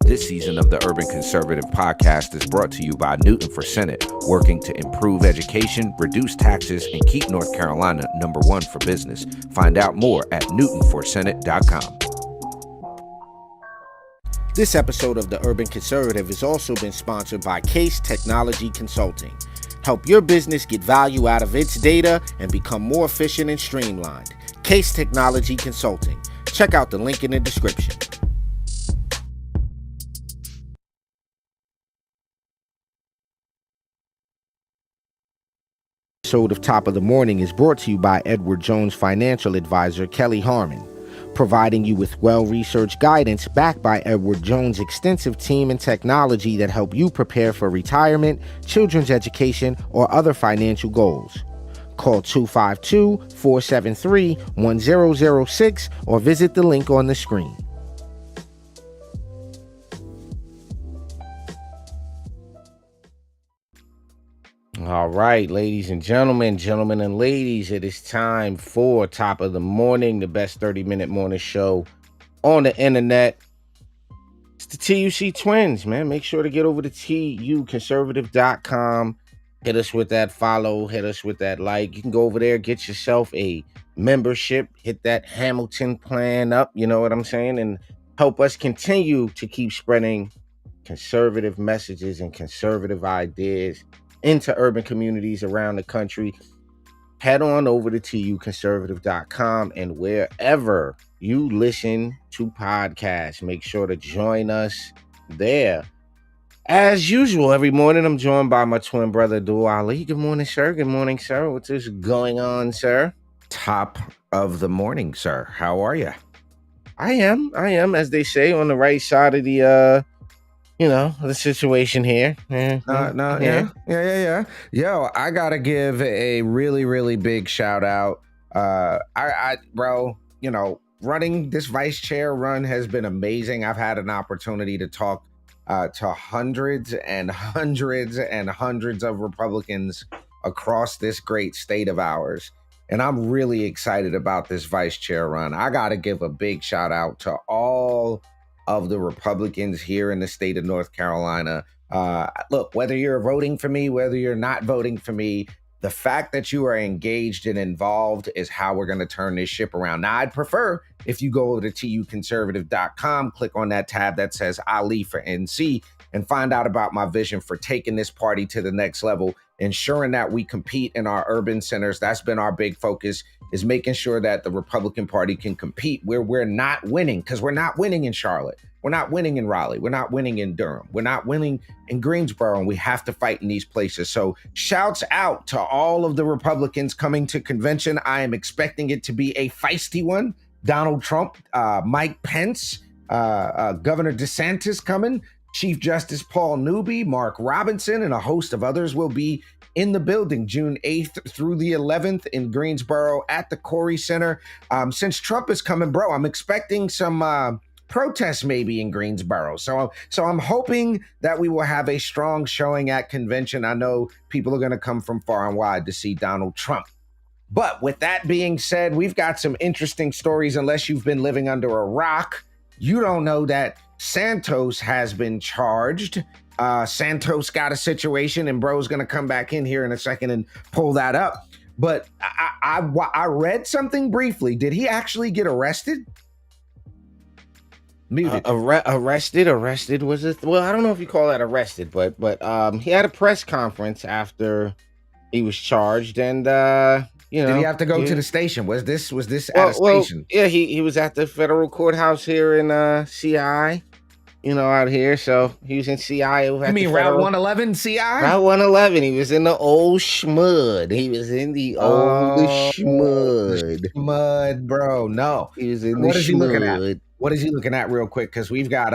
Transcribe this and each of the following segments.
This season of the Urban Conservative Podcast is brought to you by Newton for Senate, working to improve education, reduce taxes, and keep North Carolina #1 for business. Find out more at newtonforsenate.com. This episode of the Urban Conservative has also been sponsored by Case Technology Consulting. Help your business get value out of its data and become more efficient and streamlined. Case Technology Consulting. Check out the link in the description. Episode of Top of the Morning is brought to you by Edward Jones financial advisor Kelly Harmon, providing you with well-researched guidance backed by Edward Jones' extensive team and technology that help you prepare for retirement, children's education, or other financial goals. Call 252-473-1006 or visit the link on the screen. All right, ladies and gentlemen and ladies, it is time for Top of the Morning, the best 30-minute morning show on the internet. It's the TUC Twins, man. Make sure to get over to tuconservative.com. Hit us with that follow, hit us with that like. You can go over there, get yourself a membership, hit that Hamilton plan up, you know what I'm saying, and help us continue to keep spreading conservative messages and conservative ideas into urban communities around the country. Head on over to tuconservative.com, and wherever you listen to podcasts, make sure to join us there. As usual, every morning I'm joined by my twin brother, Dual Ali. Good morning, sir. Good morning, sir. What's going on, sir? Top of the morning, sir. How are you? I am, as they say, on the right side of the the situation here. Yeah. Yo, I gotta give a really, really big shout out. Bro, running this vice chair run has been amazing. I've had an opportunity to talk to hundreds and hundreds and hundreds of Republicans across this great state of ours. And I'm really excited about this vice chair run. I gotta give a big shout out to all of the Republicans here in the state of North Carolina. Look, whether you're voting for me, whether you're not voting for me, the fact that you are engaged and involved is how we're going to turn this ship around. Now, I'd prefer if you go over to tuconservative.com, click on that tab that says Ali for NC, and find out about my vision for taking this party to the next level, ensuring that we compete in our urban centers. That's been our big focus, is making sure that the Republican Party can compete where we're not winning, because we're not winning in Charlotte. We're not winning in Raleigh. We're not winning in Durham. We're not winning in Greensboro, and we have to fight in these places. So shouts out to all of the Republicans coming to convention. I am expecting it to be a feisty one. Donald Trump, Mike Pence, Governor DeSantis coming, Chief Justice Paul Newby, Mark Robinson, and a host of others will be in the building June 8th through the 11th in Greensboro at the Corey Center. Since Trump is coming, bro, I'm expecting some protests maybe in Greensboro. So I'm hoping that we will have a strong showing at convention. I know people are going to come from far and wide to see Donald Trump. But with that being said, we've got some interesting stories. Unless you've been living under a rock, you don't know that Santos has been charged. Santos got a situation, and bro's going to come back in here in a second and pull that up. But I read something briefly. Did he actually get arrested? Arrested was it? Well, I don't know if you call that arrested, but he had a press conference after he was charged, and did he have to go to the station? Was this at a station? Yeah, he was at the federal courthouse here in CI, out here. So he was in CI. You mean Route 111 CI? Route 111. He was in the old schmud. Schmud, bro. No, he was in the schmud. What is he looking at? What is he looking at real quick? Because we've got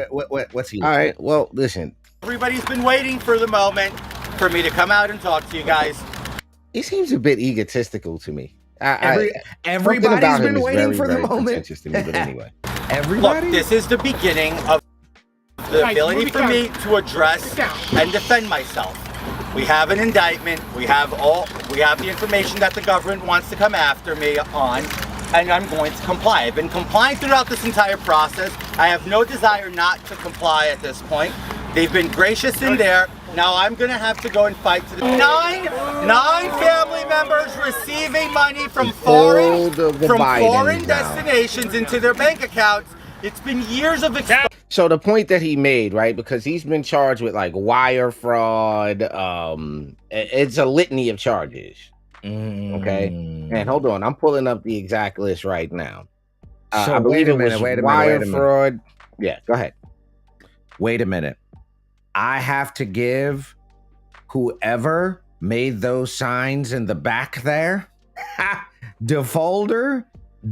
what's he looking at? All right, well, listen. Everybody's been waiting for the moment for me to come out and talk to you guys. He seems a bit egotistical to me. Everybody's been waiting for the moment. To me, but anyway. Everybody? Look, this is the beginning of the ability for me to address and defend myself. We have an indictment. We have the information that the government wants to come after me on. and I'm going to comply. I've been complying throughout this entire process. I have no desire not to comply at this point. They've been gracious in there. Now I'm gonna have to go and fight to the nine family members receiving money from foreign destinations into their bank accounts. It's been years of So the point that he made, right, because he's been charged with like wire fraud, it's a litany of charges. Okay, and hold on, I'm pulling up the exact list right now. So I believe it was wire fraud. Yeah, go ahead. Wait a minute. I have to give whoever made those signs in the back there, defolder,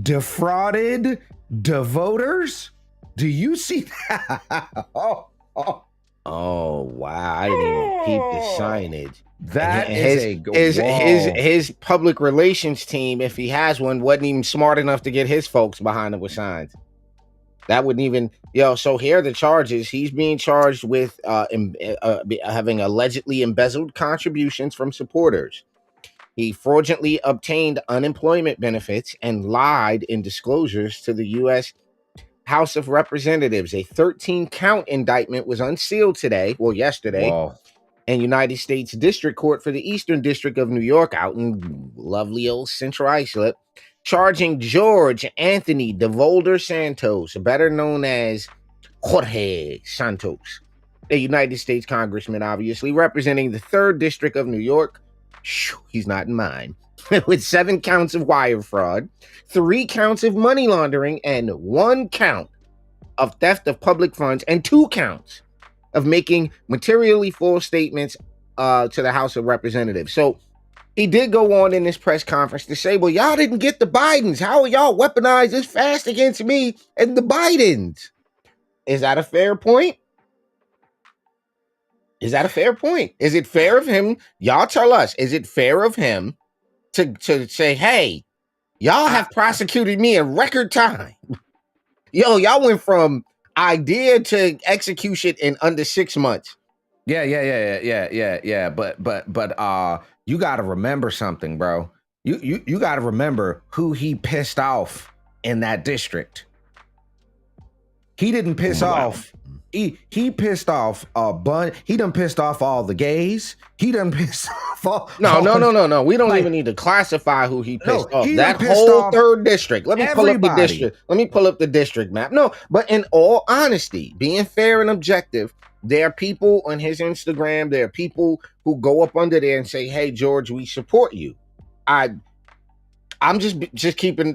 defrauded, devoters. Do you see that? Oh wow! I didn't even peep the signage. That his public relations team, if he has one, wasn't even smart enough to get his folks behind him with signs. That wouldn't even So here are the charges. He's being charged with having allegedly embezzled contributions from supporters. He fraudulently obtained unemployment benefits and lied in disclosures to the U.S. House of Representatives. A 13-count indictment was unsealed yesterday, in United States District Court for the Eastern District of New York, out in lovely old Central Islip, charging George Anthony DeVolder Santos, better known as Jorge Santos, a United States congressman, obviously, representing the 3rd District of New York. He's not in mine. With 7 counts of wire fraud, 3 counts of money laundering, and 1 count of theft of public funds, and 2 counts of making materially false statements to the House of Representatives. So he did go on in this press conference to say, well, y'all didn't get the Bidens. How are y'all weaponized this fast against me and the Bidens? Is that a fair point? Is that a fair point? Is it fair of him? Y'all tell us, is it fair of him to say, hey, y'all have prosecuted me in record time? Y'all went from idea to execution in under 6 months. Yeah. But you got to remember something, bro. You got to remember who he pissed off in that district. He didn't piss off. He pissed off a bunch. He done pissed off all the gays. He done pissed off all. No. We don't even need to classify who he pissed off. That whole 3rd district. Let me pull up the district. Let me pull up the district map. No, but in all honesty, being fair and objective, there are people on his Instagram. There are people who go up under there and say, "Hey, George, we support you." I'm just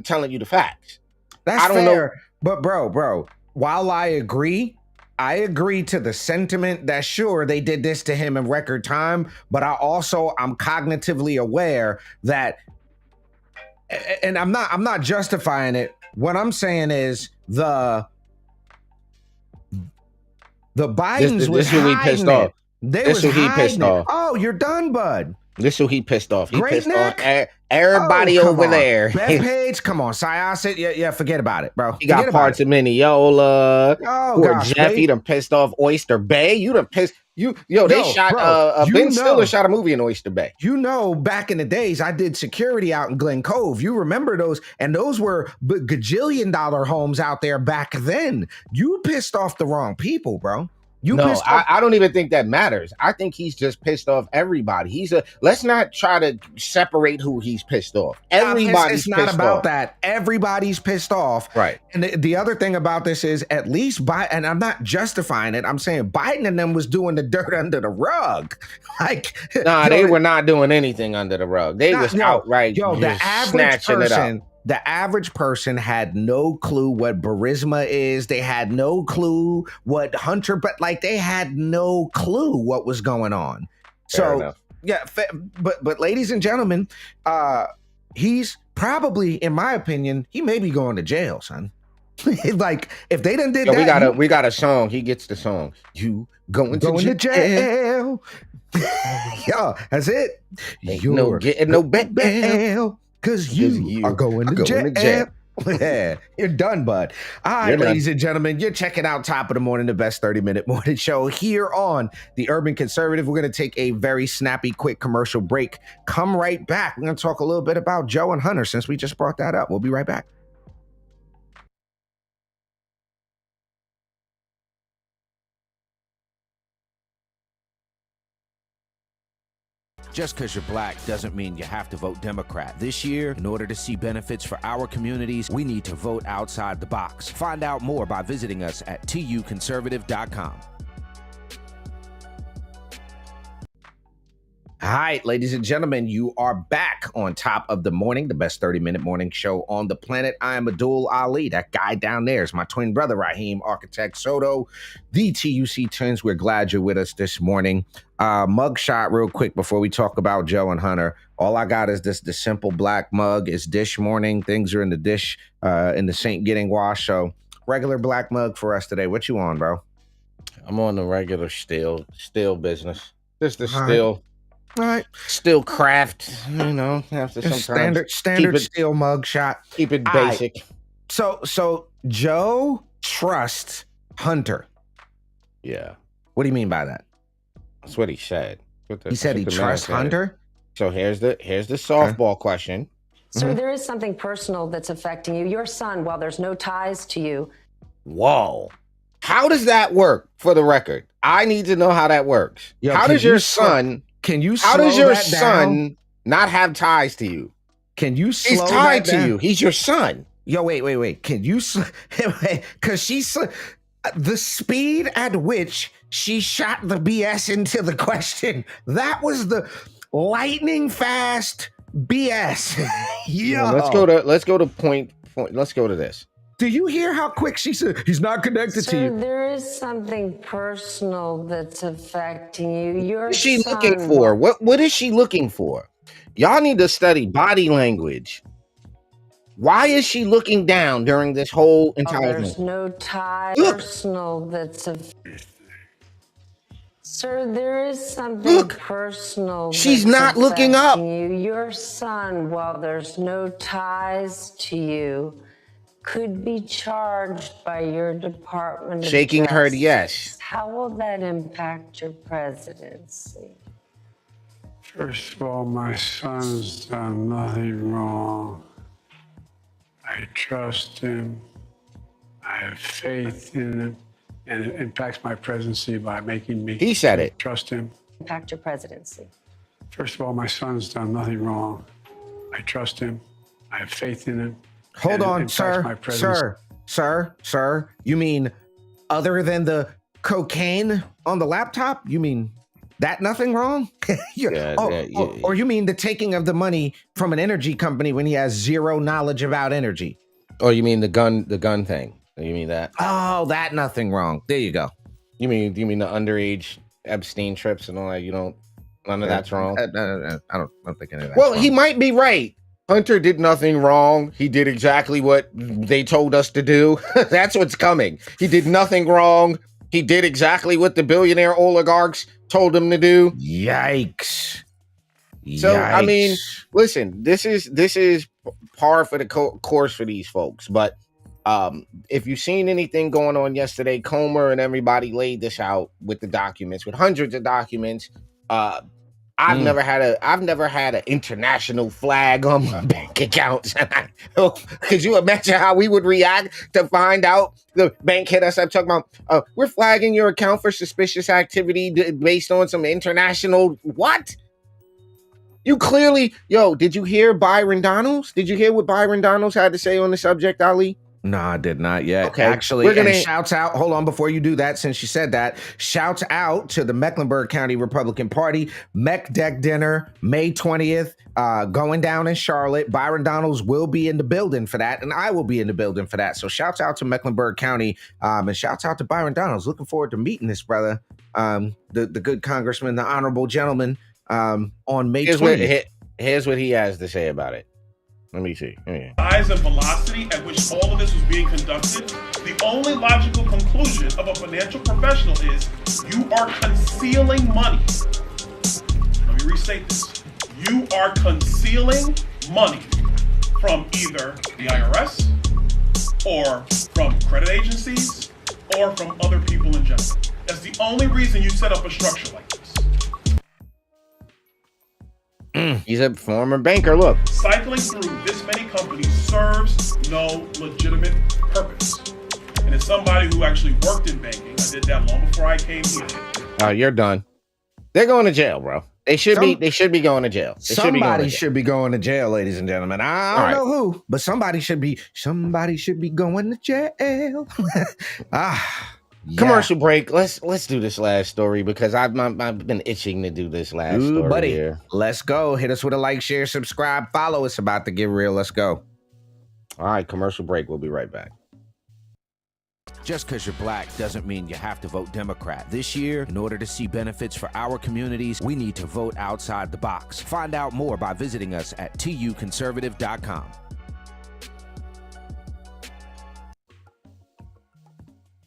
telling you the facts. That's fair. But bro, while I agree to the sentiment that sure they did this to him in record time, but I'm cognitively aware that, and I'm not justifying it. What I'm saying is the Bidens was who he pissed off. This who he pissed off. Oh, you're done, bud. This who he pissed off. He Great pissed Nick? off everybody over there. Beth Page, come on, Syosset. Yeah, forget about it, bro. He got parts of Mineola. Poor gosh, Jeff, he done pissed off Oyster Bay. You done pissed. They shot Ben Stiller shot a movie in Oyster Bay. Back in the days, I did security out in Glen Cove. You remember those? And those were gajillion-dollar homes out there back then. You pissed off the wrong people, bro. I don't even think that matters. I think he's just pissed off everybody. Let's not try to separate who he's pissed off. Everybody's pissed off. It's not about that. Everybody's pissed off. Right. And the other thing about this is at least and I'm not justifying it. I'm saying Biden and them was doing the dirt under the rug. They were not doing anything under the rug. They was outright the average person. The average person had no clue what Burisma is. They had no clue what Hunter, but they had no clue what was going on. Fair enough. But ladies and gentlemen, he's probably, in my opinion, he may be going to jail, son. If they done did that, we got a song. He gets the song. You going to jail? Yeah, that's it. You're getting no bail. Because you are going to jail. Yeah, you're done, bud. All right, ladies and gentlemen, you're checking out Top of the Morning, the best 30-minute morning show here on The Urban Conservative. We're going to take a very snappy, quick commercial break. Come right back. We're going to talk a little bit about Joe and Hunter since we just brought that up. We'll be right back. Just because you're black doesn't mean you have to vote Democrat. This year, in order to see benefits for our communities, we need to vote outside the box. Find out more by visiting us at tuconservative.com. All right, ladies and gentlemen, you are back on Top of the Morning, the best 30-minute morning show on the planet. I am Abdul Ali. That guy down there is my twin brother, Raheem Architect Soto, the TUC Twins. We're glad you're with us this morning. Mugshot real quick before we talk about Joe and Hunter. All I got is the simple black mug. It's dish morning. Things are in the dish, in the sink getting washed. So regular black mug for us today. What you on, bro? I'm on the regular still business. Just the still. All right. Still craft, have to sometimes standard steel mug shot. Keep it basic. Right. So Joe trusts Hunter. Yeah. What do you mean by that? That's what he said. He said he trusts Hunter? So here's the softball question. Sir, there is something personal that's affecting you. Your son, while there's no ties to you. Whoa. How does that work, for the record? I need to know how that works. How does your son... How does your son not have ties to you? Can you slow He's tied to you. He's your son. Yo, wait. Can you... Because she's... The speed at which she shot the BS into the question, that was the lightning fast BS. Yo. Let's go to point. Let's go to this. Do you hear how quick she said he's not connected to you? There is something personal that's affecting you. What is she looking for? What is she looking for? Y'all need to study body language. Why is she looking down during this whole entire thing? There's no tie personal that's Sir, there is something personal. She's not looking up. Your son, while there's no ties to you, could be charged by your department. Shaking her head, yes. How will that impact your presidency? First of all, my son's done nothing wrong. I trust him. I have faith in him. And it impacts my presidency by making me He said it. Trust him. Impact your presidency. First of all, my son's done nothing wrong. I trust him. I have faith in him. Hold on, sir. You mean other than the cocaine on the laptop? You mean that nothing wrong? Or you mean the taking of the money from an energy company when he has zero knowledge about energy? Or you mean the gun thing? You mean that? Oh, that nothing wrong. There you go. You mean the underage Epstein trips and all that? None of that's wrong. I don't think any of that. Well, he might be right. Hunter did nothing wrong. He did exactly what they told us to do. That's what's coming. He did nothing wrong. He did exactly what the billionaire oligarchs told him to do. Yikes. So, I mean, listen, this is par for the course for these folks. But if you've seen anything going on yesterday, Comer and everybody laid this out with the documents, with hundreds of documents. I've never had an international flag on my bank accounts. Could you imagine how we would react to find out the bank hit us up talking about, we're flagging your account for suspicious activity based on some international, what? You clearly, did you hear Byron Donalds? Did you hear what Byron Donalds had to say on the subject, Ali? No, I did not yet. Okay. Actually, and shouts out, hold on, before you do that, since you said that, shouts out to the Mecklenburg County Republican Party, Mech Deck Dinner, May 20th, going down in Charlotte. Byron Donalds will be in the building for that, and I will be in the building for that. So shouts out to Mecklenburg County, and shouts out to Byron Donalds. Looking forward to meeting this brother, the good congressman, the honorable gentleman, on May 20th. Here's what he has to say about it. Let me see. Size and velocity at which all of this was being conducted, the only logical conclusion of a financial professional is you are concealing money. Let me restate this. You are concealing money from either the IRS or from credit agencies or from other people in general. That's the only reason you set up a structure like this. He's a former banker. Look, cycling through this many companies serves no legitimate purpose. And as somebody who actually worked in banking, I did that long before I came here. You're done. They're going to jail, bro. They should be going to jail. Somebody should be going to jail, ladies and gentlemen. I don't know who, but somebody should be going to jail. Commercial break. Let's do this last story because I've been itching to do this last story buddy. here. Let's go. Hit us with a like, share, subscribe, follow. It's about to get real. Let's go. All right, commercial break. We'll be right back. Just because you're black doesn't mean you have to vote Democrat. This year, in order to see benefits for our communities, we need to vote outside the box. Find out more by visiting us at tuconservative.com.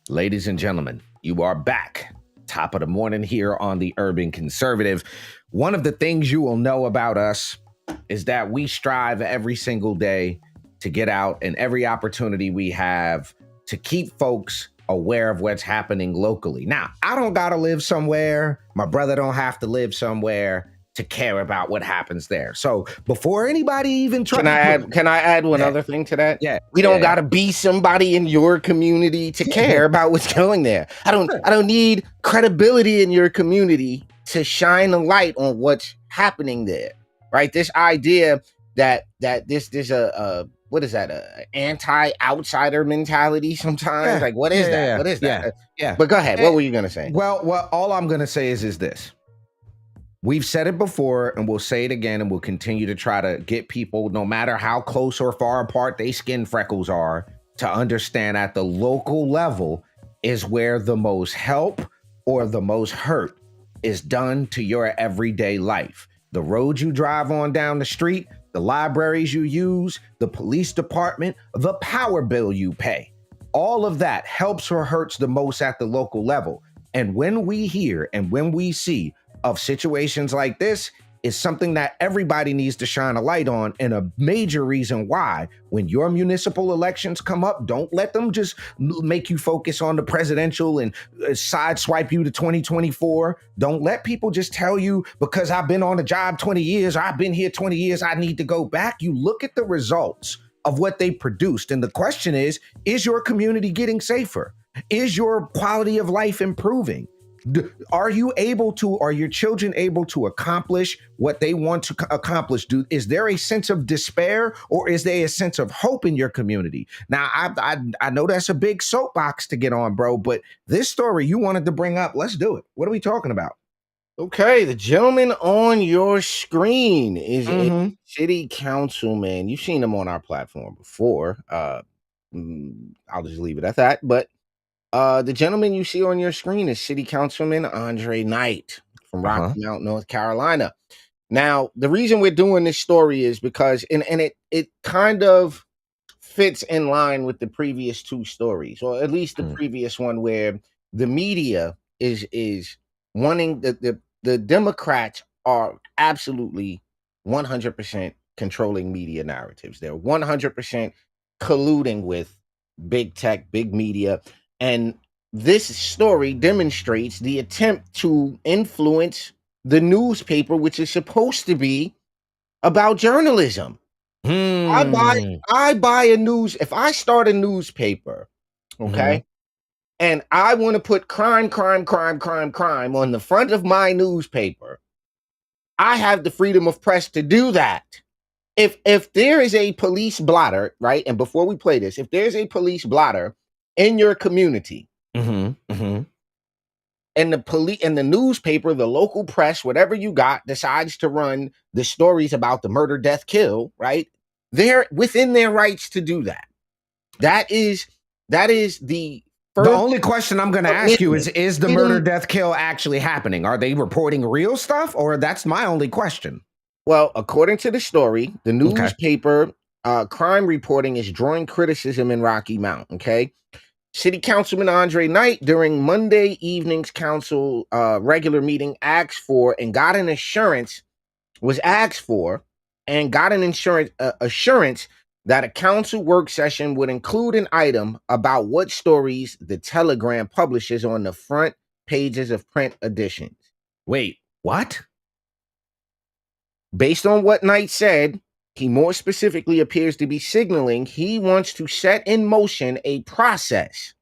Ladies and gentlemen, you are back. Top of the morning here on the Urban Conservative. One of the things you will know about us is that we strive every single day to get out, and every opportunity we have to keep folks aware of what's happening locally. Now, I don't gotta live somewhere. My brother don't have to live somewhere to care about what happens there. So before anybody even tries, can I add one other thing to that? Yeah, we don't gotta be somebody in your community to care about what's going there. I don't need credibility in your community to shine a light on what's happening there. Right? This idea that there's a what is that? A anti-outsider mentality sometimes? Yeah. Like, what is that? Yeah. What is that? Yeah. But go ahead. What were you going to say? Well, all I'm going to say is this. We've said it before, and we'll say it again, and we'll continue to try to get people, no matter how close or far apart they skin freckles are, to understand at the local level is where the most help or the most hurt is done to your everyday life. The road you drive on down the street, the libraries you use, the police department, the power bill you pay. All of that helps or hurts the most at the local level. And when we hear and when we see of situations like this, is something that everybody needs to shine a light on, and a major reason why when your municipal elections come up, don't let them just make you focus on the presidential and sideswipe you to 2024. Don't let people just tell you, because I've been on the job 20 years, I've been here 20 years, I need to go back. You look at the results of what they produced. And the question is your community getting safer? Is your quality of life improving? Are you able to, are your children able to accomplish what they want to accomplish? Is there a sense of despair, or is there a sense of hope in your community? Now, I know that's a big soapbox to get on, bro, but this story you wanted to bring up, let's do it. What are we talking about? Okay, the gentleman on your screen is a city councilman. You've seen him on our platform before. I'll just leave it at that. But the gentleman you see on your screen is City Councilman Andre Knight from Rocky Mount, North Carolina. Now, the reason we're doing this story is because, and it kind of fits in line with the previous two stories, or at least the previous one, where the media is wanting the Democrats are absolutely 100% controlling media narratives. They're 100% colluding with big tech, big media. And this story demonstrates the attempt to influence the newspaper, which is supposed to be about journalism. I buy a news. If I start a newspaper, okay, and I want to put crime on the front of my newspaper, I have the freedom of press to do that. If there is a police blotter, right? And before we play this, if there's a police blotter in your community, and the police and the newspaper, the local press, whatever you got, decides to run the stories about the murder, death, kill, right? They're within their rights to do that. That is the first. The only question I'm going to ask you is the murder, death, kill actually happening? Are they reporting real stuff, or that's my only question? Well, according to the story, the newspaper crime reporting is drawing criticism in Rocky Mount. Okay. City Councilman Andre Knight, during Monday evening's council regular meeting, asked for and got an assurance that a council work session would include an item about what stories the Telegram publishes on the front pages of print editions. Wait, what? Based on what Knight said, he more specifically appears to be signaling he wants to set in motion a process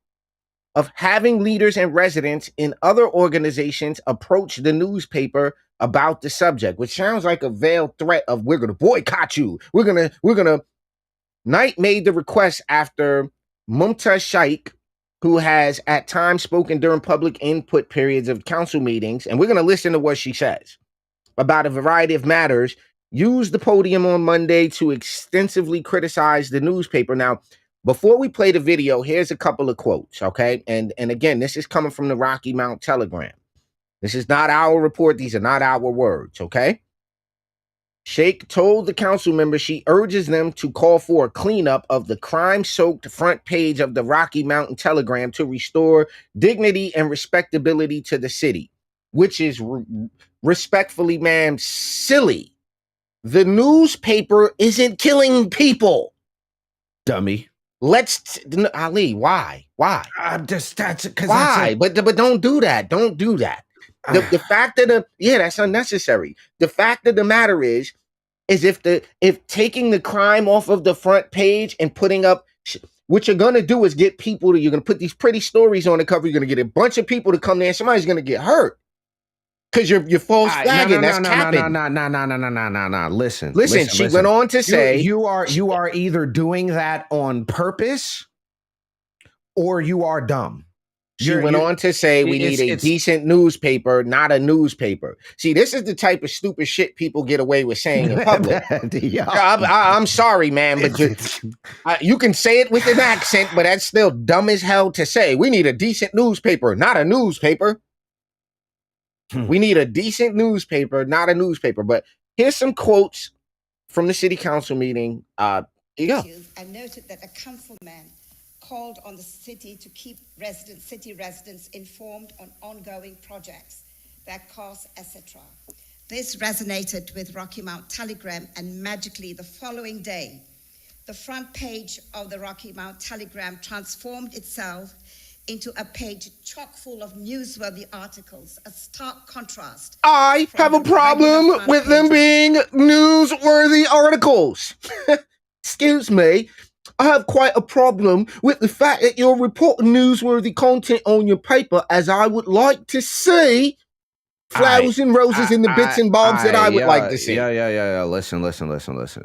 of having leaders and residents in other organizations approach the newspaper about the subject, which sounds like a veiled threat of we're gonna boycott you. We're gonna. Knight made the request after Mumtaz Shaikh, who has at times spoken during public input periods of council meetings, and we're gonna listen to what she says about a variety of matters, used the podium on Monday to extensively criticize the newspaper. Now, before we play the video, here's a couple of quotes, okay? And again, this is coming from the Rocky Mount Telegram. This is not our report. These are not our words, okay? Sheikh told the council members she urges them to call for a cleanup of the crime-soaked front page of the Rocky Mountain Telegram to restore dignity and respectability to the city, which is respectfully, ma'am, silly. The newspaper isn't killing people. Dummy. Ali, why? That's because why? But don't do that. Don't do that. The fact that that's unnecessary. The fact of the matter is if taking the crime off of the front page and putting up, what you're gonna do is get people you're gonna put these pretty stories on the cover. You're gonna get a bunch of people to come there, and somebody's gonna get hurt because you're false flagging. That's capping. No. Listen. She went on to say you are either doing that on purpose or you are dumb. She went on to say we need a decent newspaper, not a newspaper. See, this is the type of stupid shit people get away with saying in public. I'm sorry, man, but you can say it with an accent, but that's still dumb as hell to say. We need a decent newspaper, not a newspaper. We need a decent newspaper, not a newspaper. But here's some quotes from the city council meeting. Here you go. I noted that a councilman called on the city to keep city residents informed on ongoing projects, their costs, etc. This resonated with Rocky Mount Telegram, and magically the following day, the front page of the Rocky Mount Telegram transformed itself into a page chock full of newsworthy articles, a stark contrast. I have a problem with them being newsworthy articles. Excuse me. I have quite a problem with the fact that you're reporting newsworthy content on your paper, as I would like to see flowers and roses in the bits and bobs that I would like to see. Yeah. Listen.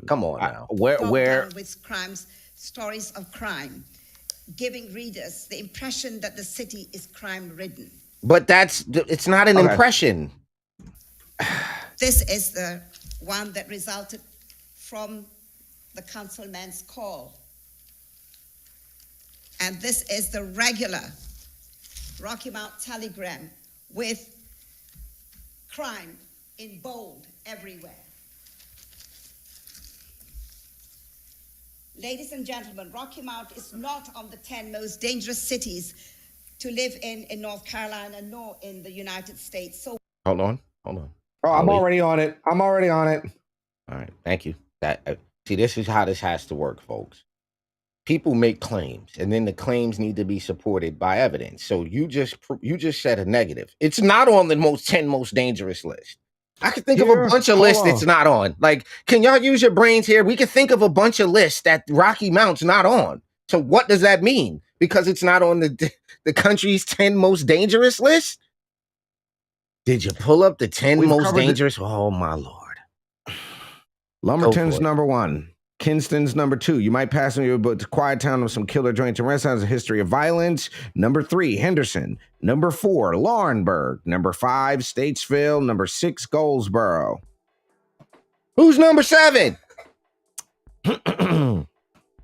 Come on now. Where with crimes, stories of crime, giving readers the impression that the city is crime-ridden. But it's not an impression. This is the one that resulted from the councilman's call. And this is the regular Rocky Mount Telegram with crime in bold everywhere. Ladies and gentlemen, Rocky Mount is not on the 10 most dangerous cities to live in North Carolina, nor in the United States. So hold on. Oh, I'm already on it. All right, thank you. See, this is how this has to work, folks. People make claims, and then the claims need to be supported by evidence. So you just said a negative. It's not on the 10 most dangerous list. I could think of a bunch of lists it's not on. Like, can y'all use your brains here? We could think of a bunch of lists that Rocky Mount's not on. So what does that mean? Because it's not on the country's 10 most dangerous list? Did you pull up the 10 most dangerous? Oh, my Lord. Lumberton's number 1. Kinston's number 2. You might pass on your but Quiet Town with some killer joints and restaurants, a history of violence. Number 3, Henderson. Number 4, Laurinburg. Number 5, Statesville. Number 6, Goldsboro. Who's number 7?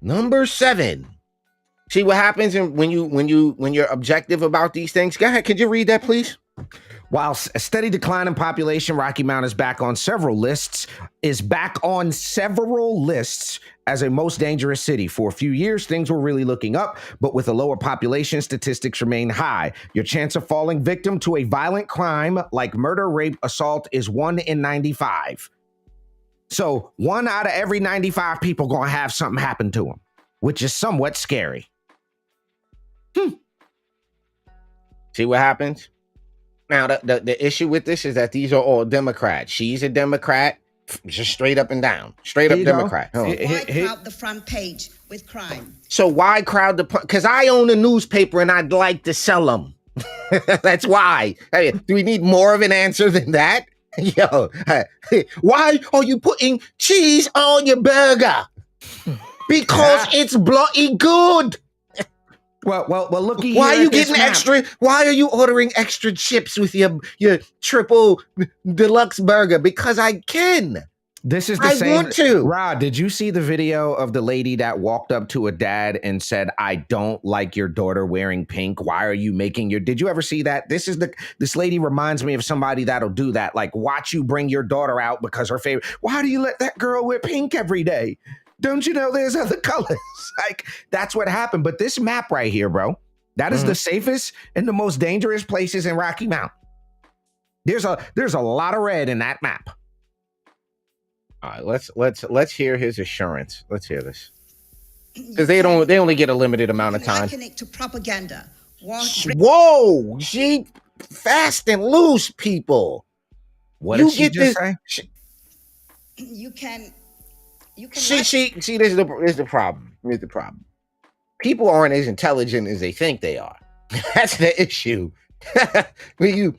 Number 7. See what happens when you're objective about these things? Go ahead. Could you read that, please? While a steady decline in population, Rocky Mount is back on several lists as a most dangerous city. For a few years, things were really looking up, but with a lower population, statistics remain high. Your chance of falling victim to a violent crime like murder, rape, assault is 1 in 95. So 1 out of every 95 people gonna have something happen to them, which is somewhat scary. See what happens? Now, the issue with this is that these are all Democrats. She's a Democrat, just straight up and down. Straight up Democrat. Why crowd the front page with crime? So why crowd because I own a newspaper and I'd like to sell them. That's why. Hey, do we need more of an answer than that? Yo, why are you putting cheese on your burger? Because it's bloody good. Well, looky here. Why are you at this getting map. extra? Why are you ordering extra chips with your triple deluxe burger? Because I can. This is the I same. want to. Rod, did you see the video of the lady that walked up to a dad and said, "I don't like your daughter wearing pink. Why are you making your?" Did you ever see that? This lady reminds me of somebody that'll do that. Like, watch you bring your daughter out because her favorite. Why do you let that girl wear pink every day? Don't you know there's other colors? Like, that's what happened. But this map right here, bro, that is the safest and the most dangerous places in Rocky Mount. There's a lot of red in that map. All right, let's hear his assurance. Let's hear this, because they only get a limited amount of time. Liken it to propaganda. Whoa, she fast and loose, people. What did she just say? You can. See, this is the problem. Here's the problem. People aren't as intelligent as they think they are. That's the issue. They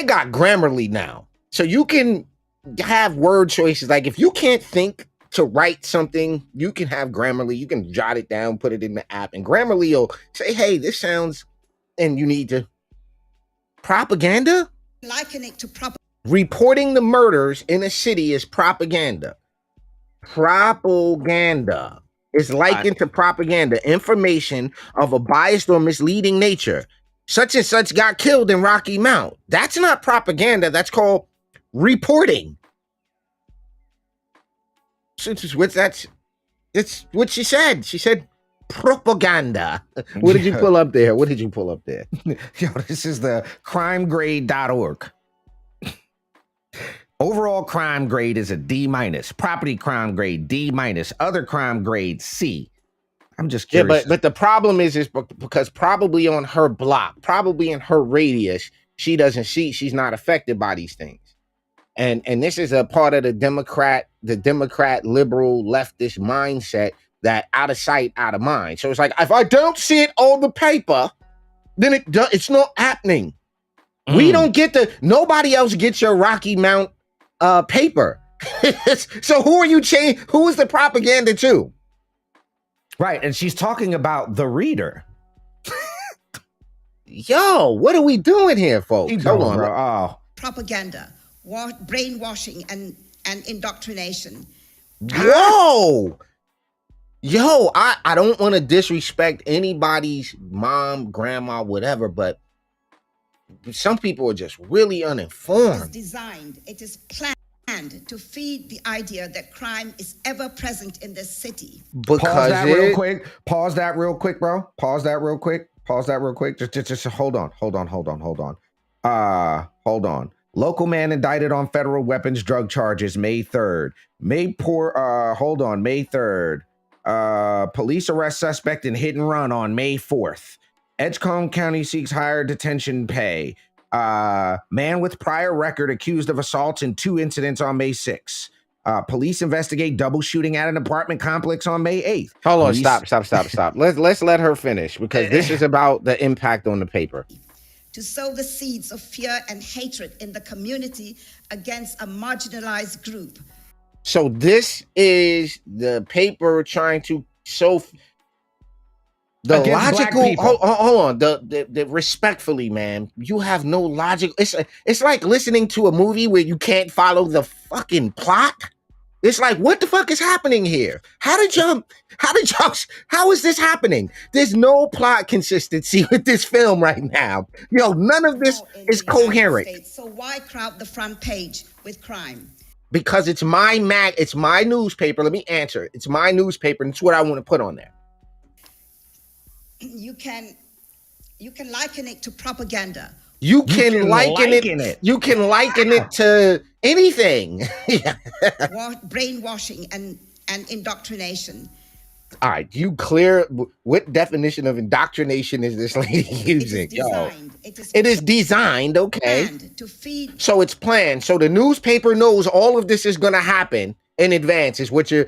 got Grammarly now, so you can have word choices. Like, if you can't think to write something, you can have Grammarly. You can jot it down, put it in the app, and Grammarly will say, "Hey, this sounds," and you need to propaganda. Liken it to Reporting the murders in a city is propaganda. Propaganda is likened to propaganda, information of a biased or misleading nature. Such and such got killed in Rocky Mount. That's not propaganda. That's called reporting. It's what she said. She said propaganda. What did you pull up there? Yo, this is the crimegrade.org. Overall crime grade is a D-. Property crime grade D-. Other crime grade C. I'm just curious. Yeah, but the problem is because probably on her block, probably in her radius, she's not affected by these things. And this is a part of the Democrat liberal leftist mindset that out of sight, out of mind. So it's like, if I don't see it on the paper, then it's not happening. We don't nobody else gets your Rocky Mount paper. So who is the propaganda to? Right, and she's talking about the reader. Yo, what are we doing here, folks? Hold on, bro. Oh. Propaganda, brainwashing, and indoctrination. Yo, I don't want to disrespect anybody's mom, grandma, whatever, but some people are just really uninformed. It is planned to feed the idea that crime is ever present in this city. Pause that real quick, bro. Pause that real quick. Just hold on. Hold on. Local man indicted on federal weapons drug charges May 3rd. May 3rd. Police arrest suspect in hit and run on May 4th. Edgecombe County seeks higher detention pay. Man with prior record accused of assaults in 2 incidents on May 6th. Police investigate double shooting at an apartment complex on May 8th. Hold on, stop. Let's let her finish, because this is about the impact on the paper. To sow the seeds of fear and hatred in the community against a marginalized group. So this is the paper trying to sow the logical. Hold on. The respectfully, man, you have no logic. It's like listening to a movie where you can't follow the fucking plot. It's like, what the fuck is happening here? How is this happening? There's no plot consistency with this film right now. Yo, none of this is coherent. So why crowd the front page with crime? Because it's my newspaper. Let me answer. It's my newspaper, and it's what I want to put on there. You can liken it to propaganda. You can liken it to anything. Brainwashing and indoctrination. All right, you clear what definition of indoctrination is this lady using? It is designed, okay. To feed. So it's planned. So the newspaper knows all of this is going to happen in advance. Is what you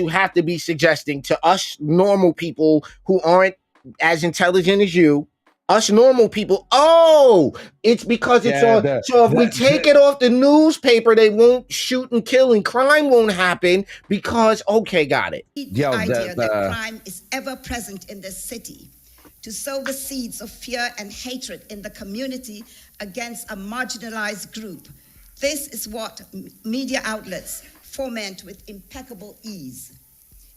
have to be suggesting to us normal people who aren't as intelligent as you. Us normal people, oh, it's because it's on. So if we take it off the newspaper, they won't shoot and kill and crime won't happen because, okay, got it. The idea that crime is ever present in this city to sow the seeds of fear and hatred in the community against a marginalized group. This is what media outlets foment with impeccable ease.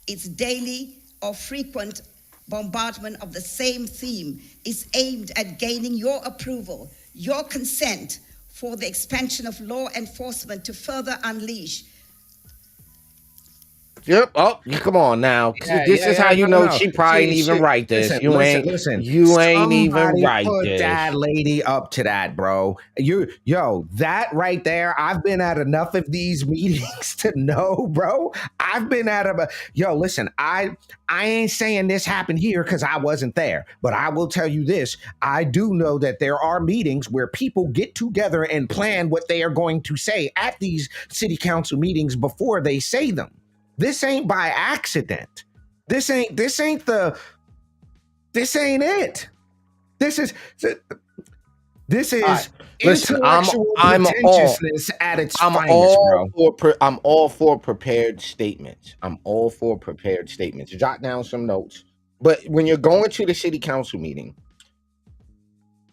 Its daily or frequent bombardment of the same theme is aimed at gaining your approval, your consent for the expansion of law enforcement to further unleash. Yep. Oh, come on now. This is how you know she probably ain't even write this. You ain't even write put this. That lady up to that, bro. That right there. I've been at enough of these meetings to know, bro. I've been at listen, I ain't saying this happened here because I wasn't there, but I will tell you this. I do know that there are meetings where people get together and plan what they are going to say at these city council meetings before they say them. This ain't by accident. This ain't it. This is listen, intellectual pretentiousness at its finest, bro. I'm all for prepared statements. Jot down some notes. But when you're going to the city council meeting,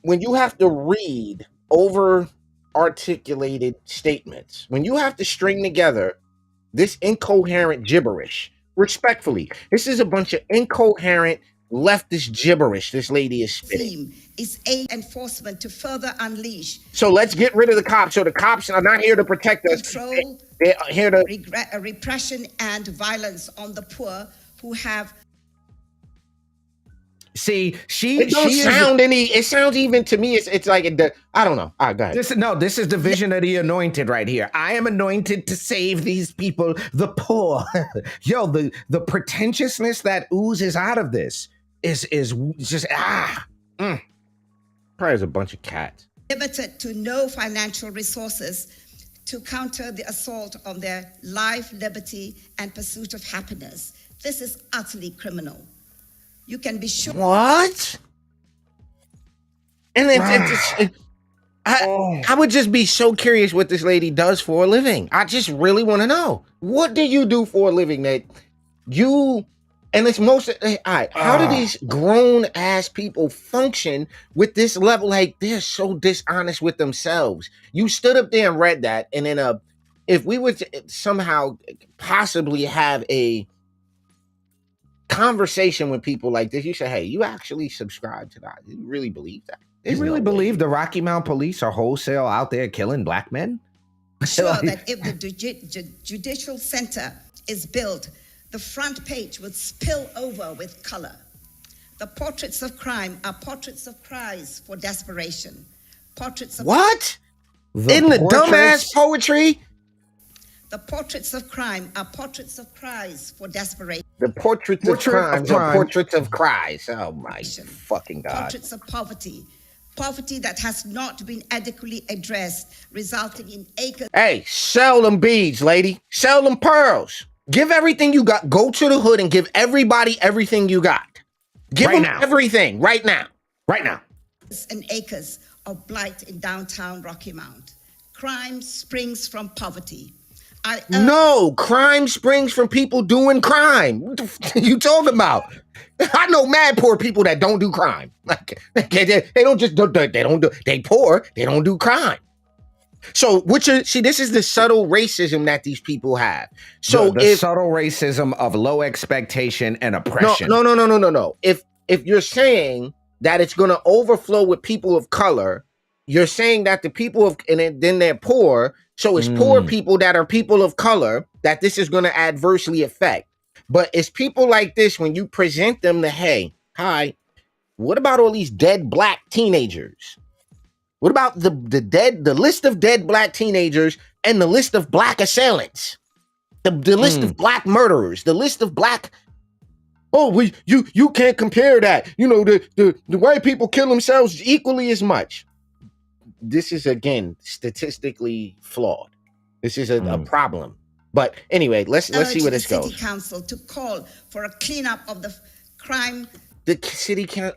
when you have to read over articulated statements, when you have to string together this incoherent gibberish, respectfully, this is a bunch of incoherent leftist gibberish this lady is spitting. Is aid enforcement to further unleash. So let's get rid of the cops. So the cops are not here to protect us. Control, they're here to repression and violence on the poor who have. See, it sounds even to me. It's like I don't know. All right, go ahead. This is the vision of the anointed right here. I am anointed to save these people, the poor. The pretentiousness that oozes out of this is just Probably is a bunch of cats. Limited to no financial resources to counter the assault on their life, liberty, and pursuit of happiness. This is utterly criminal. You can be sure. What? And I would just be so curious what this lady does for a living. I just really want to know. What do you do for a living that you, and it's most, all right, how do these grown ass people function with this level? Like, they're so dishonest with themselves. You stood up there and read that. And then if we would somehow possibly have a conversation with people like this, you say, hey, you actually subscribe to that? You really believe that? You really believe the Rocky Mount police are wholesale out there killing black men? Sure that if the judicial center is built, the front page would spill over with color. The portraits of crime are portraits of cries for desperation. Portraits of what? In the dumbass poetry? The portraits of crime are portraits of cries for desperation. The portraits of crime are portraits of cries. Oh my fucking God. Portraits of poverty. Poverty that has not been adequately addressed, resulting in acres. Hey, sell them beads, lady. Sell them pearls. Give everything you got. Go to the hood and give everybody everything you got. Give them everything right now. Right now. And acres of blight in downtown Rocky Mount. Crime springs from poverty. No, crime springs from people doing crime. What the you talking about? I know mad poor people that don't do crime. Like they don't just they poor, they don't do crime. So this is the subtle racism that these people have. So the subtle racism of low expectation and oppression. No. If you're saying that it's gonna overflow with people of color, you're saying that the people and then they're poor. So it's poor people that are people of color that this is going to adversely affect. But it's people like this, when you present them hey, hi, what about all these dead black teenagers? What about the list of dead black teenagers and the list of black assailants? The list of black murderers, the list of black. Oh, you can't compare that. You know, the white people kill themselves equally as much. This is, again, statistically flawed. This is a problem. But anyway, let's see where this goes. City Council to call for a cleanup of the crime. The city can't.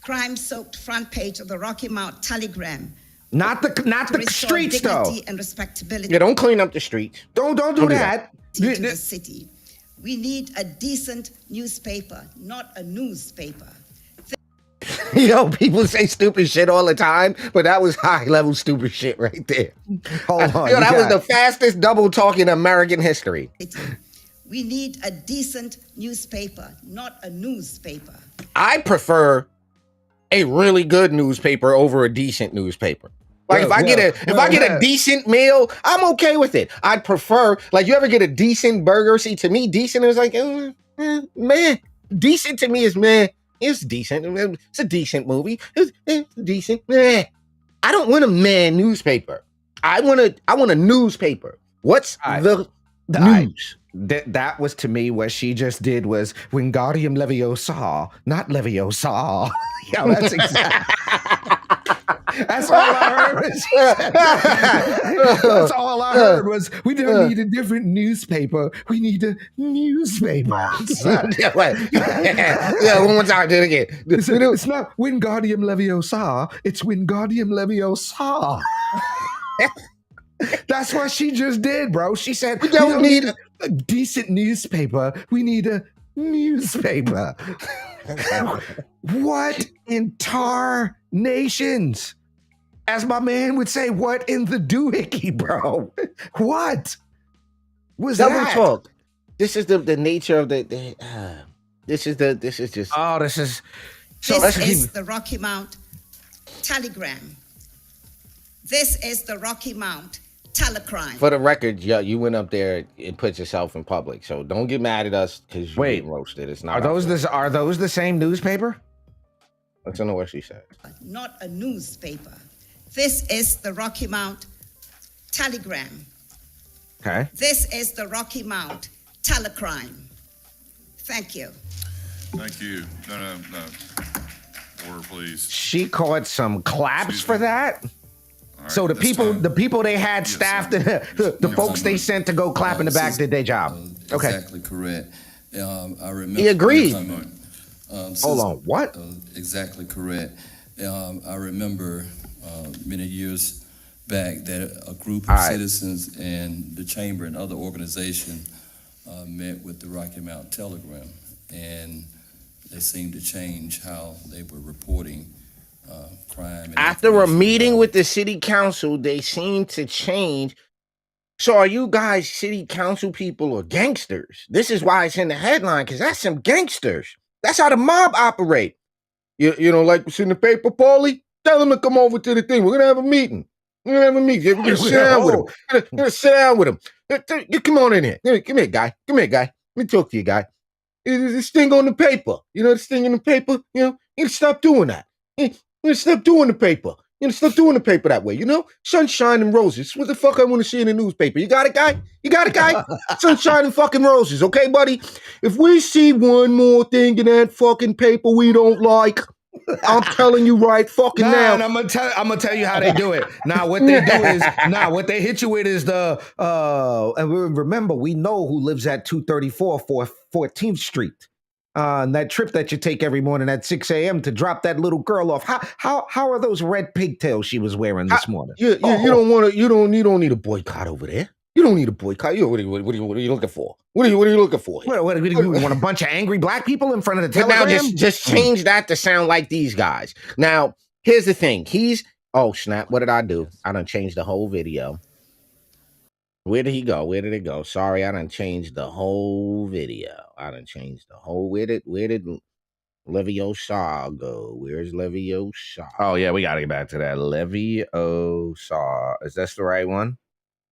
crime-soaked front page of the Rocky Mount Telegram. Not the streets though. Dignity and respectability. Yeah, don't clean up the streets. Don't do that. To the city. We need a decent newspaper, not a newspaper. Yo, people say stupid shit all the time, but that was high-level stupid shit right there. Hold on. Yo, that was the fastest double talk in American history. We need a decent newspaper, not a newspaper. I prefer a really good newspaper over a decent newspaper. Like if I get a decent meal, I'm okay with it. I'd prefer, like, you ever get a decent burger? See, to me, decent is like, man. Decent to me is man. It's decent. It's a decent movie. It's decent. Meh. I don't want a man newspaper. I want a newspaper. What's the news? That was to me what she just did was Wingardium Leviosa, not Leviosa. Yo, that's exactly. That's all I heard. That's all I heard was we don't need a different newspaper. We need a newspaper. Yeah, one more time. Do it again. It's not Wingardium Leviosa. It's Wingardium Leviosa. That's what she just did, bro. She said we don't need a decent newspaper. We need a newspaper. What in tar nations? As my man would say, what in the doohickey, bro? What was double that? talk? This is the nature of the this is just. Oh, this is. So this is the Rocky Mount Telegram. This is the Rocky Mount Telecrime. For the record, you went up there and put yourself in public, so don't get mad at us because you getting roasted. It's not. Are those the same newspaper? I don't know what she said. Not a newspaper. This is the Rocky Mount Telegram. Okay. This is the Rocky Mount Telecrime. Thank you. Thank you. No. Order, please. She caught some claps for that. Right, so the people they had staffed, the folks they sent to go clap in the back did their job. Okay. Exactly correct. I remember. He agreed. Hold on. What? Exactly correct. I remember many years back that a group of citizens and the chamber and other organizations met with the Rocky Mount Telegram, and they seemed to change how they were reporting crime. After a meeting with the city council, they seemed to change. So are you guys city council people or gangsters? This is why it's in the headline, because that's some gangsters. That's how the mob operate. You know, like what's in the paper, Paulie? Tell them to come over to the thing. We're gonna have a meeting. We're gonna sit down with him. We're gonna sit down with him. Come on in here. Come here, guy. Let me talk to you, guy. This thing on the paper. You know this thing in the paper? You know, you gotta stop doing that. You gotta stop doing the paper. You gotta stop doing the paper that way, you know? Sunshine and roses. What the fuck I want to see in the newspaper? You got it, guy? Sunshine and fucking roses, okay, buddy? If we see one more thing in that fucking paper we don't like, I'm telling you right fucking now. And I'm gonna tell you how they do it. Now what they do is what they hit you with is the and remember, we know who lives at 234 14th Street. That trip that you take every morning at 6 a.m. to drop that little girl off. How are those red pigtails she was wearing this morning? You don't need a boycott over there. You don't need a boycott. What are you looking for? What are you looking for? What you want a bunch of angry black people in front of the Telegram? Now just change that to sound like these guys. Now, here's the thing. Oh snap, what did I do? I done changed the whole video. Where did he go? Where did it go? Sorry, I done changed the whole video. Where did Leviosa go? Where's Leviosa? Oh yeah, we gotta get back to that. Leviosa. Is that the right one?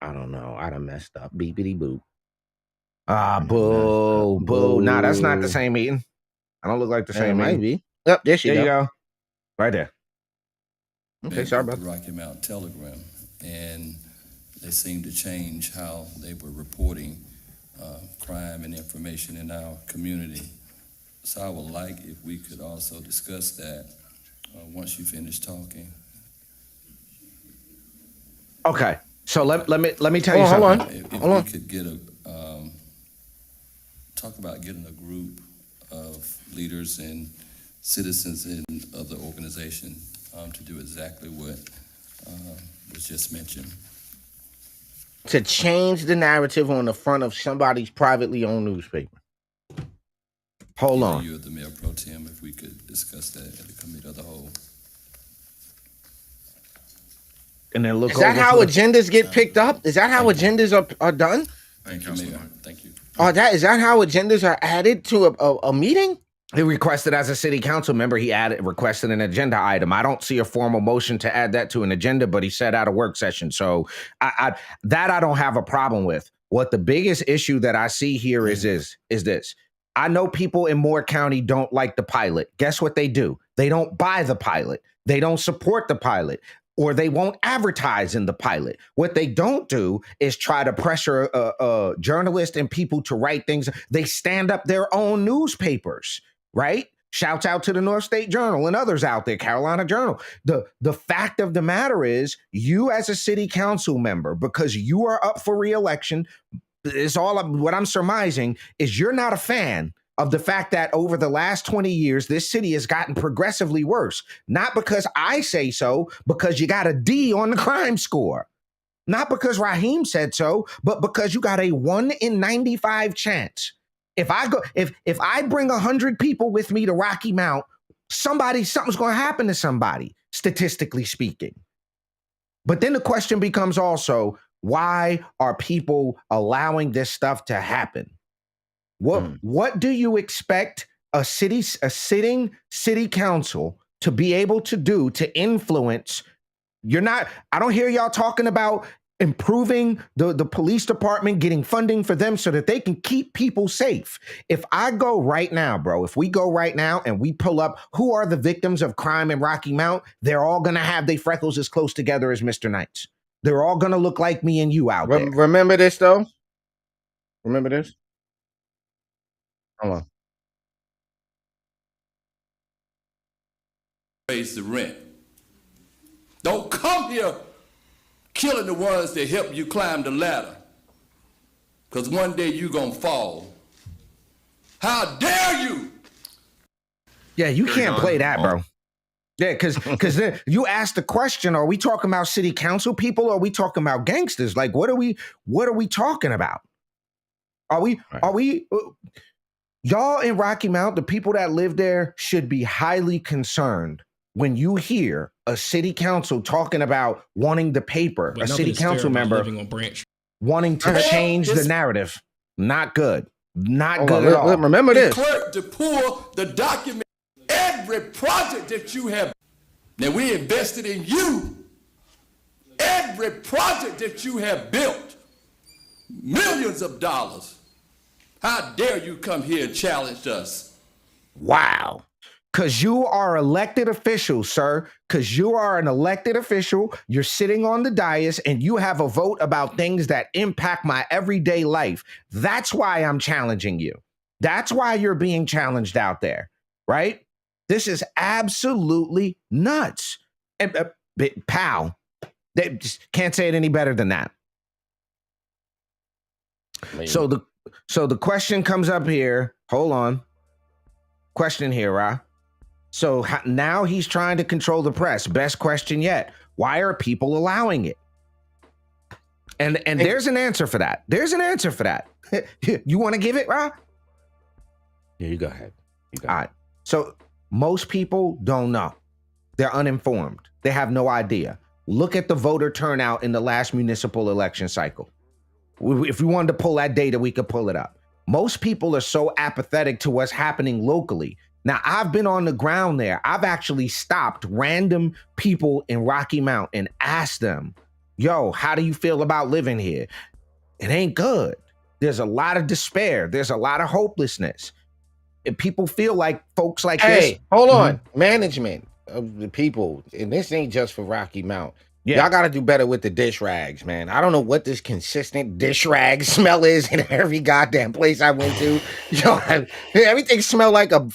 I don't know. I done messed up. Beepity boop. Boo. Nah, that's not the same meeting. I don't look like the same meeting. Might be. Yep, there you go. Right there. Okay, sorry about the Rocky Mount Telegram, and they seemed to change how they were reporting crime and information in our community. So I would like if we could also discuss that once you finish talking. Okay. So let me tell you something. If we could get talk about getting a group of leaders and citizens and other organization to do exactly what was just mentioned. To change the narrative on the front of somebody's privately owned newspaper. Hold on. You, the Mayor Pro Tem, if we could discuss that at the Committee of the Whole. And then look. Is that how agendas get picked up? Is that how agendas are done? Thank you, Councilman. Thank you. Is that how agendas are added to a meeting? He requested as a city council member, requested an agenda item. I don't see a formal motion to add that to an agenda, but he said at a work session. So I don't have a problem with. What the biggest issue that I see here is this. I know people in Moore County don't like the pilot. Guess what they do? They don't buy the pilot. They don't support the pilot, or they won't advertise in the pilot. What they don't do is try to pressure journalists and people to write things. They stand up their own newspapers, right? Shouts out to the North State Journal and others out there, Carolina Journal. The fact of the matter is, you as a city council member, because you are up for re-election, what I'm surmising is you're not a fan of the fact that over the last 20 years, this city has gotten progressively worse. Not because I say so, because you got a D on the crime score. Not because Raheem said so, but because you got a 1 in 95 chance. If I bring 100 people with me to Rocky Mount, something's going to happen to somebody, statistically speaking. But then the question becomes also, why are people allowing this stuff to happen? What do you expect a sitting city council to be able to do to influence? I don't hear y'all talking about improving the police department, getting funding for them so that they can keep people safe. If I go right now, bro, if we go right now and we pull up who are the victims of crime in Rocky Mount, they're all going to have their freckles as close together as Mr. Knight's. They're all going to look like me and you out there. Remember this, though? Remember this? Hold on. Raise the rent. Don't come here killing the ones that help you climb the ladder. Because one day you're going to fall. How dare you? Yeah, you can't play that, bro. Yeah, because then you ask the question, are we talking about city council people or are we talking about gangsters? Like, what are we talking about? Are we y'all in Rocky Mount, the people that live there should be highly concerned when you hear a city council talking about wanting the paper, a city council member wanting to change the narrative. Not good. Not good at all. Remember this. Clerk to pull the document. Every project that you have, now we invested in you. Every project that you have built, millions of dollars. How dare you come here and challenge us? Wow. Because you are elected officials, sir. Because you are an elected official. You're sitting on the dais and you have a vote about things that impact my everyday life. That's why I'm challenging you. That's why you're being challenged out there, right? This is absolutely nuts. And pal, they just can't say it any better than that. Maybe. So the question comes up here. Hold on. Question here, Ra. So now he's trying to control the press. Best question yet. Why are people allowing it? And there's an answer for that. There's an answer for that. You want to give it, Ra? Yeah, you go ahead. All right. So most people don't know. They're uninformed. They have no idea. Look at the voter turnout in the last municipal election cycle. If we wanted to pull that data, we could pull it up. Most people are so apathetic to what's happening locally. Now, I've been on the ground there. I've actually stopped random people in Rocky Mount and asked them, yo, how do you feel about living here? It ain't good. There's a lot of despair. There's a lot of hopelessness. And people feel like folks like this. Hey, hold on. Management of the people, and this ain't just for Rocky Mount. Yeah. Y'all got to do better with the dish rags, man. I don't know what this consistent dish rag smell is in every goddamn place I went to. Yo, everything smell like a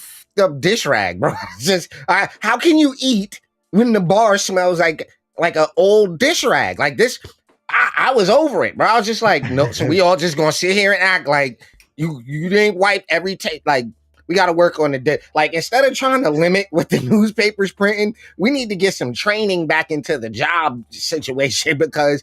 dish rag, bro. It's just, how can you eat when the bar smells like an old dish rag? Like this, I was over it, bro. I was just like, no, so we all just gonna sit here and act like you didn't wipe every like We got to work on like instead of trying to limit what the newspapers printing, we need to get some training back into the job situation because,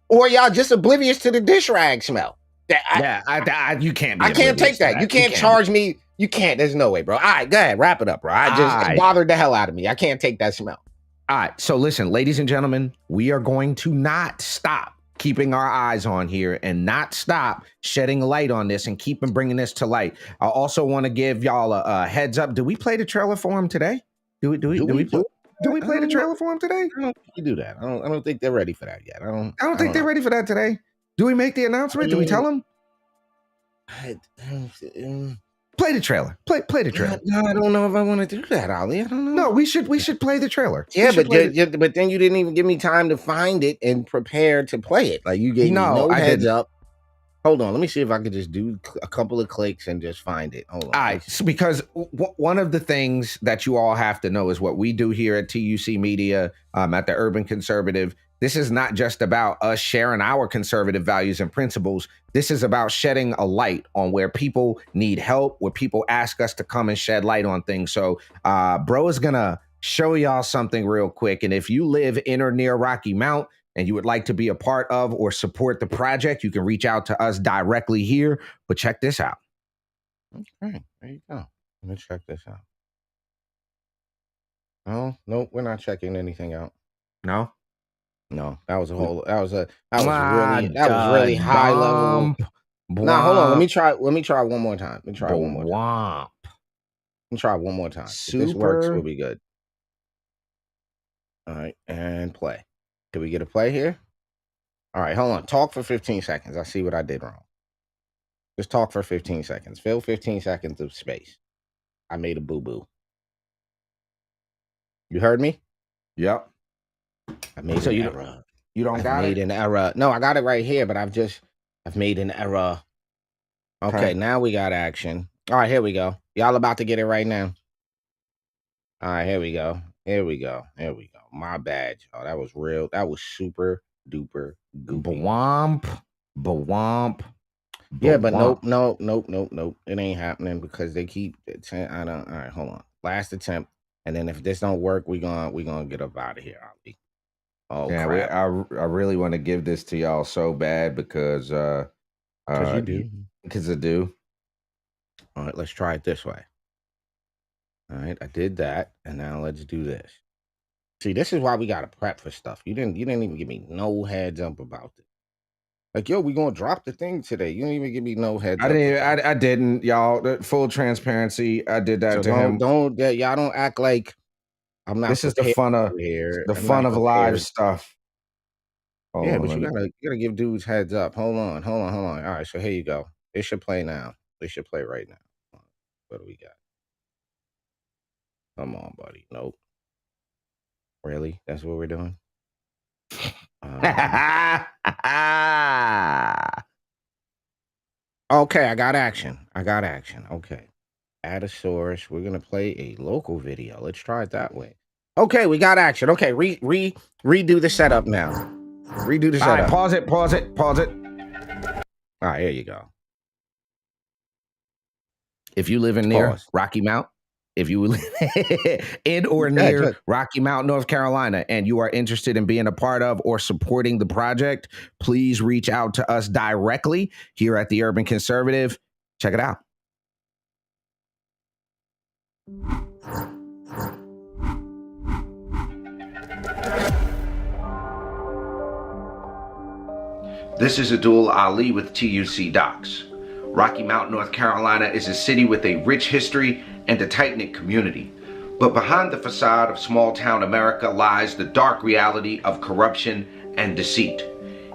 or y'all just oblivious to the dish rag smell. You can't be. I can't take that. You can't charge me. You can't. There's no way, bro. All right, go ahead, wrap it up, bro. It bothered the hell out of me. I can't take that smell. All right, so listen, ladies and gentlemen, we are going to not stop keeping our eyes on here and not stop shedding light on this and keeping bringing this to light. I also want to give y'all a heads up. Do we play the trailer for him today? Do we play the trailer for him today? I don't think we do that. I don't think they're ready for that yet. I don't think they're ready for that today. Do we make the announcement? Do we tell them? Play the trailer. Play the trailer. No, I don't know if I want to do that, Ali. I don't know. No, we should play the trailer. Yeah, but then you didn't even give me time to find it and prepare to play it. Like you gave me no heads up. Hold on, let me see if I could just do a couple of clicks and just find it. Hold on. All right, so because one of the things that you all have to know is what we do here at TUC Media, at the Urban Conservative. This is not just about us sharing our conservative values and principles. This is about shedding a light on where people need help, where people ask us to come and shed light on things. So bro is gonna show y'all something real quick. And if you live in or near Rocky Mount and you would like to be a part of or support the project, you can reach out to us directly here. But check this out. Okay, there you go. Let me check this out. Oh, nope, we're not checking anything out. No? No, that was really high level. Nah, hold on. Let me try one more time. Let me try one more time. If this works, we'll be good. All right, and play. Did we get a play here? All right, hold on. Talk for 15 seconds. I see what I did wrong. Just talk for 15 seconds. Fill 15 seconds of space. I made a boo-boo. You heard me? Yep. I made an error. You don't got it? I made an error. No, I got it right here, but I've made an error. Okay, now we got action. All right, here we go. Y'all about to get it right now. All right, here we go. My bad, y'all. That was real. That was super duper goopy. Bawomp. Yeah, but nope. It ain't happening because they keep. All right, hold on. Last attempt, and then if this don't work, we gonna get up out of here, Ali. Oh yeah, crap. I really want to give this to y'all so bad because you do. Because I do. All right, let's try it this way. All right, I did that, and now let's do this. See, this is why we gotta prep for stuff. You didn't even give me no heads up about this. Like, yo, we gonna drop the thing today. You didn't even give me no heads up. I didn't, y'all. Full transparency, I did that to him. Y'all don't act like I'm not. This is the fun of live stuff. But you gotta give dudes heads up. Hold on. All right, so here you go. It should play now. They should play right now. What do we got? Come on, buddy. Nope. Really? That's what we're doing? Okay, I got action. Okay. Add a source. We're gonna play a local video. Let's try it that way. Okay, we got action. Okay, redo the setup now. Redo the setup. All right, pause it. All right, here you go. If you live in near Rocky Mount, if you live in or near Rocky Mount, North Carolina, and you are interested in being a part of or supporting the project, please reach out to us directly here at the Urban Conservative. Check it out. This is Abdul Ali with TUC Docs. Rocky Mount, North Carolina is a city with a rich history and a tight-knit community. But behind the facade of small-town America lies the dark reality of corruption and deceit.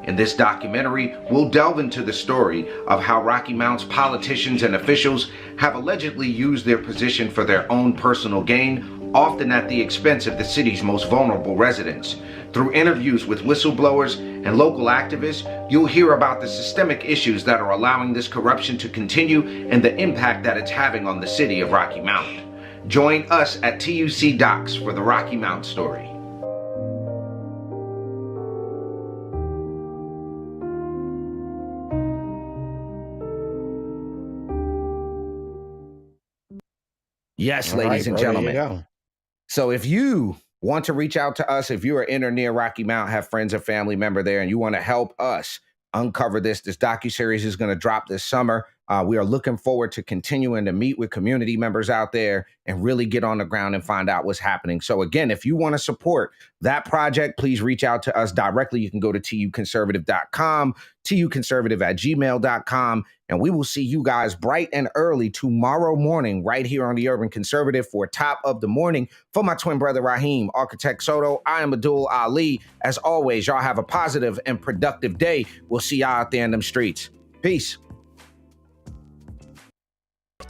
In this documentary, we'll delve into the story of how Rocky Mount's politicians and officials have allegedly used their position for their own personal gain, often at the expense of the city's most vulnerable residents. Through interviews with whistleblowers and local activists, you'll hear about the systemic issues that are allowing this corruption to continue and the impact that it's having on the city of Rocky Mount. Join us at TUC Docs for the Rocky Mount story. Yes, All ladies right, and bro, there you gentlemen. go. So if you want to reach out to us, if you are in or near Rocky Mount, have friends or family member there, and you want to help us uncover this docuseries is going to drop this summer. We are looking forward to continuing to meet with community members out there and really get on the ground and find out what's happening. So again, if you want to support that project, please reach out to us directly. You can go to tuconservative.com, tuconservative@gmail.com, and we will see you guys bright and early tomorrow morning right here on the Urban Conservative for Top of the Morning. For my twin brother Raheem, Architect Soto, I am Abdul Ali. As always, y'all have a positive and productive day. We'll see y'all out there in them streets. Peace.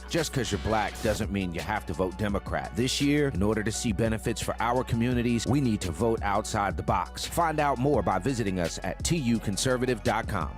Just because you're black doesn't mean you have to vote Democrat. This year, in order to see benefits for our communities, we need to vote outside the box. Find out more by visiting us at tuconservative.com.